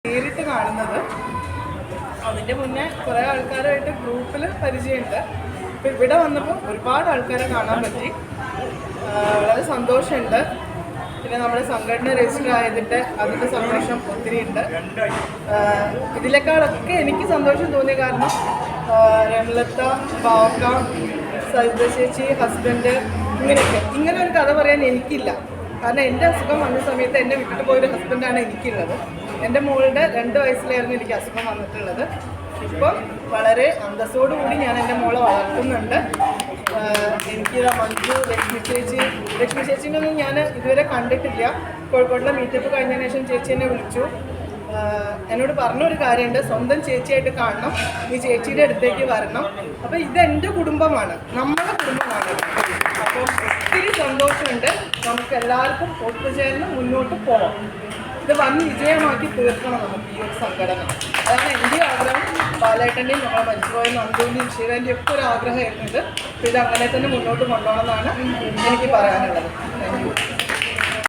നേരിട്ട് കാണുന്നത്. അതിൻ്റെ മുന്നേ കുറേ ആൾക്കാരായിട്ട് ഗ്രൂപ്പിൽ പരിചയമുണ്ട്. ഇപ്പം ഇവിടെ വന്നപ്പോൾ ഒരുപാട് ആൾക്കാരെ കാണാൻ പറ്റി. വളരെ സന്തോഷമുണ്ട്. പിന്നെ നമ്മുടെ സംഘടന രജിസ്റ്റർ ആയതിൻ്റെ അതിൻ്റെ സന്തോഷം ഒത്തിരി ഉണ്ട്. ഇതിനേക്കാളൊക്കെ എനിക്ക് സന്തോഷം തോന്നിയ കാരണം രമലത്ത, ബാവക്ക, സജിത ചേച്ചി, ഹസ്ബൻഡ്, ഇങ്ങനെ ഒരു കഥ പറയാൻ എനിക്കില്ല. കാരണം എൻ്റെ അസുഖം വന്ന സമയത്ത് എന്നെ വിട്ടിട്ട് പോയൊരു ഹസ്ബൻഡാണ് എനിക്കുള്ളത്. എൻ്റെ മോളുടെ 2 വയസ്സിലായിരുന്നു എനിക്ക് അസുഖം വന്നിട്ടുള്ളത്. ഇപ്പം വളരെ അന്തസ്സോടുകൂടി ഞാൻ എൻ്റെ മോളെ വളർത്തുന്നുണ്ട്. എനിക്ക് മഞ്ജു, ലക്ഷ്മി ചേച്ചിനൊന്നും ഞാൻ ഇതുവരെ കണ്ടിട്ടില്ല. കോഴിക്കോടിലെ മീറ്റപ്പ് കഴിഞ്ഞതിന് ശേഷം ചേച്ചി എന്നെ വിളിച്ചു. എന്നോട് പറഞ്ഞൊരു കാര്യമുണ്ട്, സ്വന്തം ചേച്ചിയായിട്ട് കാണണം, നീ ചേച്ചിയുടെ അടുത്തേക്ക് വരണം. അപ്പോൾ ഇതെൻ്റെ കുടുംബമാണ്, നമ്മുടെ കുടുംബമാണ്. അപ്പോൾ ഒത്തിരി സന്തോഷമുണ്ട്. നമുക്ക് എല്ലാവർക്കും ഒത്തുചേർന്ന് മുന്നോട്ട് പോകാം. ഇത് വൻ വിജയമാക്കി തീർക്കണം നമുക്ക് ഈ ഒരു സംഘടന. അതാണ് എൻ്റെ ആഗ്രഹം. ബാലേട്ടൻ്റെയും നമ്മളെ മരിച്ചുപോയ നന്ദുവിൻ്റെയും ശിവൻ്റെയും ഒക്കെ ഒരു ആഗ്രഹമായിരുന്നു ഇത്. ഇത് അങ്ങനെ തന്നെ മുന്നോട്ട് കൊണ്ടുപോകണം എന്നാണ് എനിക്ക് പറയാനുള്ളത്. Thank you.